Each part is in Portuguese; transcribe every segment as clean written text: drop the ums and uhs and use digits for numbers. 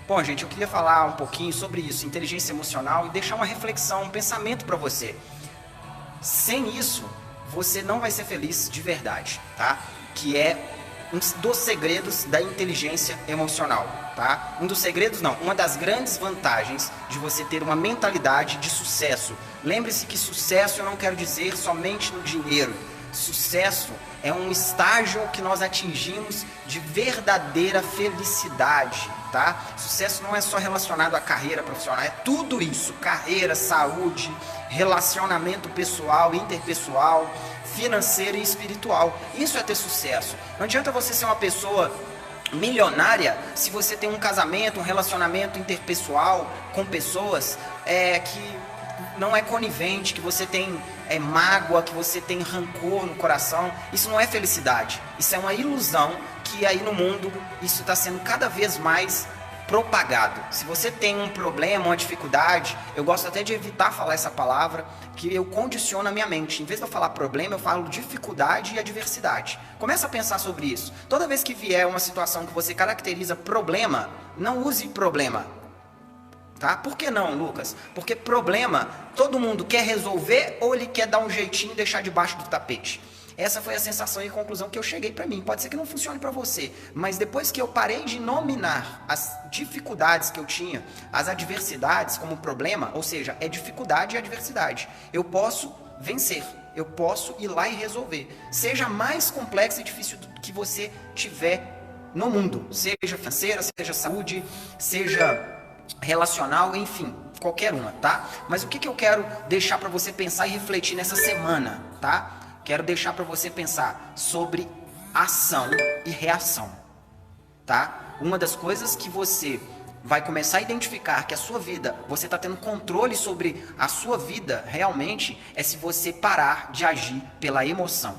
Bom, gente, eu queria falar um pouquinho sobre isso, inteligência emocional, e deixar uma reflexão, um pensamento para você. Sem isso, você não vai ser feliz de verdade, tá? Que é um dos segredos da inteligência emocional, tá? Um dos segredos não, uma das grandes vantagens de você ter uma mentalidade de sucesso. Lembre-se que sucesso eu não quero dizer somente no dinheiro. Sucesso é um estágio que nós atingimos de verdadeira felicidade, tá? Sucesso não é só relacionado à carreira profissional, é tudo isso: carreira, saúde, relacionamento pessoal, interpessoal, financeiro e espiritual. Isso é ter sucesso. Não adianta você ser uma pessoa milionária se você tem um casamento, um relacionamento interpessoal com pessoas que não é conivente, que você tem mágoa, que você tem rancor no coração. Isso não é felicidade. Isso é uma ilusão que aí no mundo isso está sendo cada vez mais propagado. Se você tem um problema, uma dificuldade, eu gosto até de evitar falar essa palavra, que eu condiciono a minha mente. Em vez de eu falar problema, eu falo dificuldade e adversidade. Começa a pensar sobre isso. Toda vez que vier uma situação que você caracteriza problema, não use problema. Tá? Por que não, Lucas? Porque problema, todo mundo quer resolver ou ele quer dar um jeitinho e deixar debaixo do tapete. Essa foi a sensação e conclusão que eu cheguei para mim. Pode ser que não funcione para você, mas depois que eu parei de nominar as dificuldades que eu tinha, as adversidades como problema, ou seja, é dificuldade e adversidade, eu posso vencer, eu posso ir lá e resolver. Seja mais complexo e difícil que você tiver no mundo, seja financeira, seja saúde, seja relacional, enfim, qualquer uma, tá? Mas o que eu quero deixar para você pensar e refletir nessa semana, tá? Quero deixar para você pensar sobre ação e reação, tá? Uma das coisas que você vai começar a identificar que a sua vida, você está tendo controle sobre a sua vida realmente, é se você parar de agir pela emoção.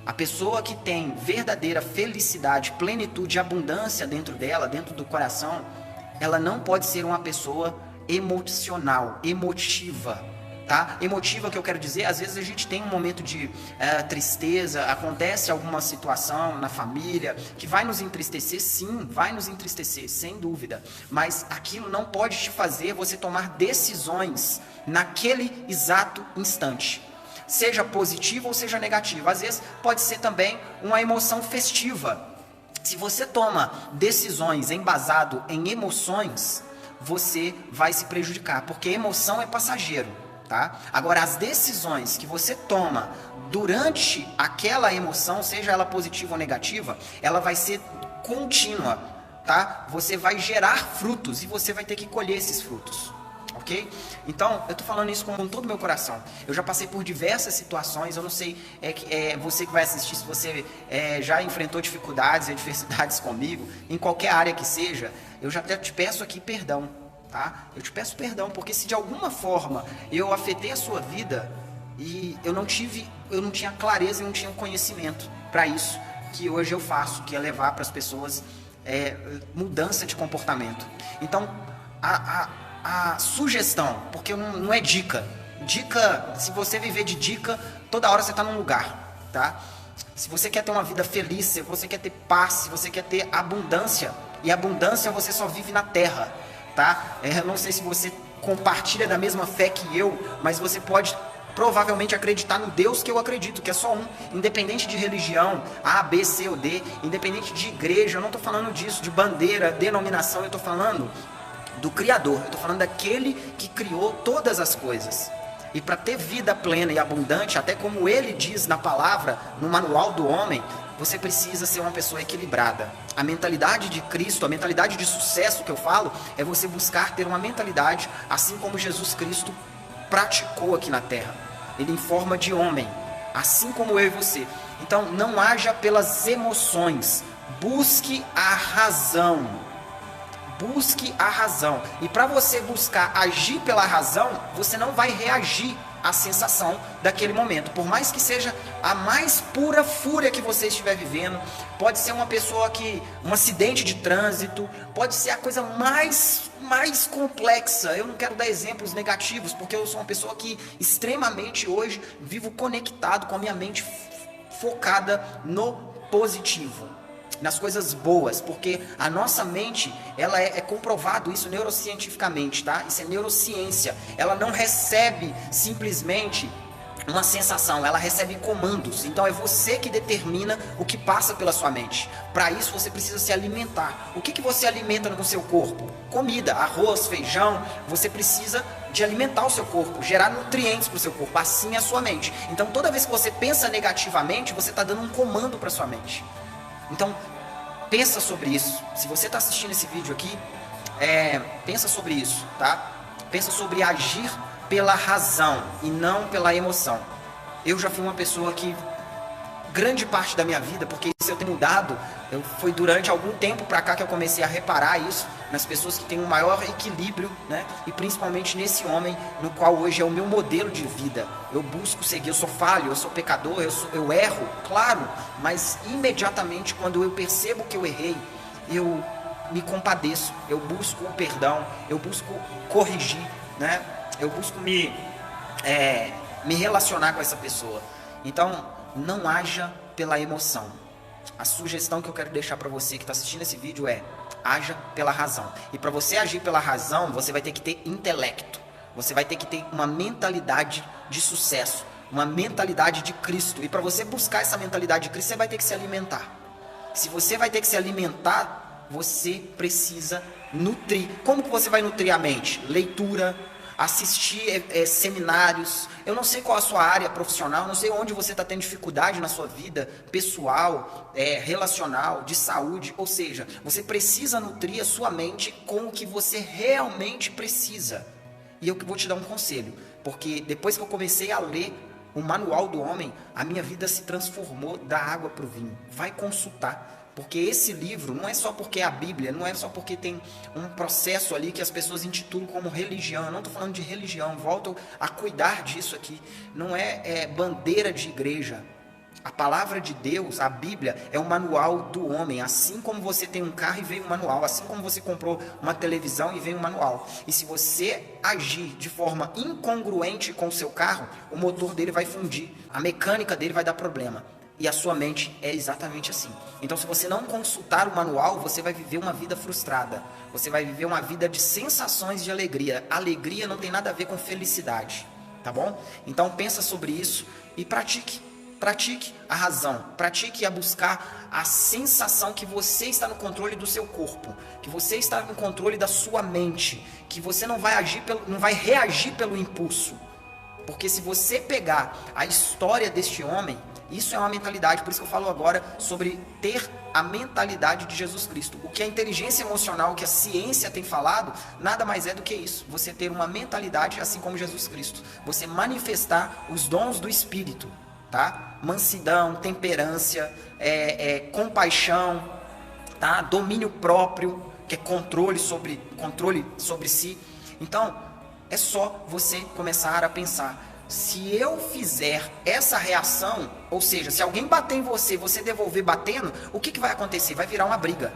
A pessoa que tem verdadeira felicidade, plenitude e abundância dentro dela, dentro do coração, ela não pode ser uma pessoa emocional, emotiva, tá? Emotiva, que eu quero dizer, às vezes a gente tem um momento de tristeza, acontece alguma situação na família que vai nos entristecer, sim, vai nos entristecer, sem dúvida, mas aquilo não pode te fazer você tomar decisões naquele exato instante, seja positiva ou seja negativa. Às vezes pode ser também uma emoção festiva. Se você toma decisões embasado em emoções, você vai se prejudicar, porque emoção é passageiro, tá? Agora, as decisões que você toma durante aquela emoção, seja ela positiva ou negativa, ela vai ser contínua, tá? Você vai gerar frutos e você vai ter que colher esses frutos. Ok? Então, eu tô falando isso com todo o meu coração. Eu já passei por diversas situações. Eu não sei, você que vai assistir, se você já enfrentou dificuldades e adversidades comigo, em qualquer área que seja, eu já até te peço aqui perdão, tá? Eu te peço perdão, porque se de alguma forma eu afetei a sua vida e eu não tinha clareza e não tinha conhecimento para isso que hoje eu faço, que é levar para as pessoas mudança de comportamento. Então, a sugestão, porque não é dica. Dica, se você viver de dica, toda hora você está num lugar, tá? Se você quer ter uma vida feliz, se você quer ter paz, se você quer ter abundância, e abundância você só vive na terra, tá? Eu não sei se você compartilha da mesma fé que eu, mas você pode provavelmente acreditar no Deus que eu acredito, que é só um, independente de religião, A, B, C ou D, independente de igreja. Eu não estou falando disso, de bandeira, denominação, eu estou falando do Criador, eu estou falando daquele que criou todas as coisas. E para ter vida plena e abundante, até como ele diz na palavra, no manual do homem, você precisa ser uma pessoa equilibrada. A mentalidade de Cristo, a mentalidade de sucesso que eu falo, é você buscar ter uma mentalidade assim como Jesus Cristo praticou aqui na terra. Ele em forma de homem, assim como eu e você. Então não haja pelas emoções, busque a razão. Busque a razão. E para você buscar agir pela razão, você não vai reagir à sensação daquele momento. Por mais que seja a mais pura fúria que você estiver vivendo, pode ser uma pessoa um acidente de trânsito, pode ser a coisa mais complexa. Eu não quero dar exemplos negativos, porque eu sou uma pessoa que extremamente hoje vivo conectado com a minha mente focada no positivo. nas coisas boas, porque a nossa mente, ela é comprovado isso neurocientificamente, tá? Isso é neurociência. Ela não recebe simplesmente uma sensação, ela recebe comandos. Então é você que determina o que passa pela sua mente. Para isso você precisa se alimentar. O que você alimenta no seu corpo? Comida, arroz, feijão. Você precisa de alimentar o seu corpo, gerar nutrientes para o seu corpo. Assim é a sua mente. Então toda vez que você pensa negativamente, você está dando um comando para sua mente. Então, pensa sobre isso. Se você está assistindo esse vídeo aqui, pensa sobre isso, tá? Pensa sobre agir pela razão e não pela emoção. Eu já fui uma pessoa que, grande parte da minha vida, porque isso eu tenho mudado, foi durante algum tempo pra cá que eu comecei a reparar isso, nas pessoas que têm um maior equilíbrio, né? E principalmente nesse homem, no qual hoje é o meu modelo de vida. Eu busco seguir, eu sou falho, eu sou pecador, eu erro, claro, mas imediatamente quando eu percebo que eu errei, eu me compadeço, eu busco o perdão, eu busco corrigir, né? Eu busco me relacionar com essa pessoa. Então, não haja pela emoção. A sugestão que eu quero deixar para você que está assistindo esse vídeo é: haja pela razão. E para você agir pela razão, você vai ter que ter intelecto. Você vai ter que ter uma mentalidade de sucesso, uma mentalidade de Cristo. E para você buscar essa mentalidade de Cristo, você vai ter que se alimentar. Se você vai ter que se alimentar, você precisa nutrir. Como que você vai nutrir a mente? Leitura, assistir seminários. Eu não sei qual a sua área profissional, não sei onde você está tendo dificuldade na sua vida pessoal, relacional, de saúde. Ou seja, você precisa nutrir a sua mente com o que você realmente precisa. E eu vou te dar um conselho, porque depois que eu comecei a ler o Manual do Homem, a minha vida se transformou da água para o vinho. Vai consultar. Porque esse livro não é só porque é a Bíblia, não é só porque tem um processo ali que as pessoas intitulam como religião. Eu não estou falando de religião, volto a cuidar disso aqui. Não é bandeira de igreja. A palavra de Deus, a Bíblia, é o manual do homem. Assim como você tem um carro e vem um manual, assim como você comprou uma televisão e vem um manual. E se você agir de forma incongruente com o seu carro, o motor dele vai fundir, a mecânica dele vai dar problema. E a sua mente é exatamente assim. Então, se você não consultar o manual, você vai viver uma vida frustrada. Você vai viver uma vida de sensações de alegria. Alegria não tem nada a ver com felicidade, tá bom? Então, pensa sobre isso e pratique. Pratique a razão. Pratique a buscar a sensação que você está no controle do seu corpo. Que você está no controle da sua mente. Que você não vai reagir pelo impulso. Porque se você pegar a história deste homem, isso é uma mentalidade, por isso que eu falo agora sobre ter a mentalidade de Jesus Cristo. O que a inteligência emocional, que a ciência tem falado, nada mais é do que isso. Você ter uma mentalidade assim como Jesus Cristo. Você manifestar os dons do Espírito, tá? Mansidão, temperância, compaixão, tá? Domínio próprio, que é controle sobre si. Então, é só você começar a pensar: se eu fizer essa reação, ou seja, se alguém bater em você, você devolver batendo, o que vai acontecer? Vai virar uma briga.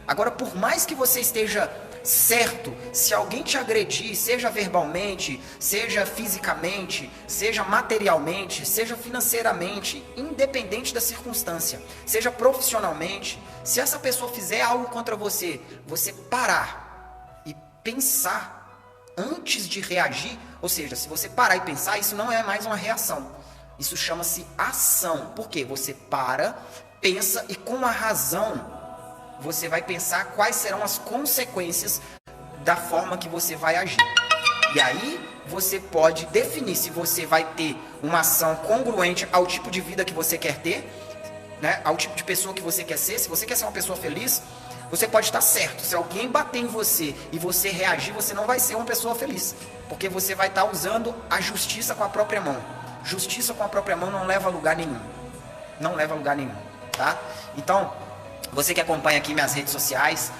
Agora, por mais que você esteja certo, se alguém te agredir, seja verbalmente, seja fisicamente, seja materialmente, seja financeiramente, independente da circunstância, seja profissionalmente, se essa pessoa fizer algo contra você, você parar e pensar antes de reagir. Ou seja, se você parar e pensar, isso não é mais uma reação. Isso chama-se ação. Por quê? Você para, pensa e com a razão você vai pensar quais serão as consequências da forma que você vai agir. E aí você pode definir se você vai ter uma ação congruente ao tipo de vida que você quer ter, né? Ao tipo de pessoa que você quer ser. Se você quer ser uma pessoa feliz, você pode estar certo. Se alguém bater em você e você reagir, você não vai ser uma pessoa feliz. Porque você vai estar usando a justiça com a própria mão. Justiça com a própria mão não leva a lugar nenhum. Não leva a lugar nenhum, tá? Então, você que acompanha aqui minhas redes sociais,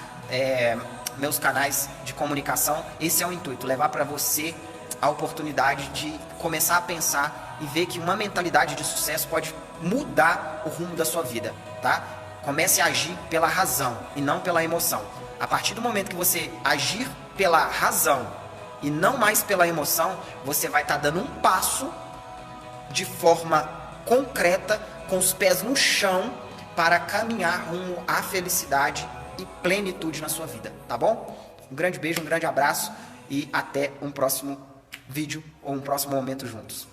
meus canais de comunicação, esse é o intuito. Levar para você a oportunidade de começar a pensar e ver que uma mentalidade de sucesso pode mudar o rumo da sua vida, tá? Comece a agir pela razão e não pela emoção. A partir do momento que você agir pela razão e não mais pela emoção, você vai estar dando um passo de forma concreta, com os pés no chão, para caminhar rumo à felicidade e plenitude na sua vida, tá bom? Um grande beijo, um grande abraço e até um próximo vídeo ou um próximo momento juntos.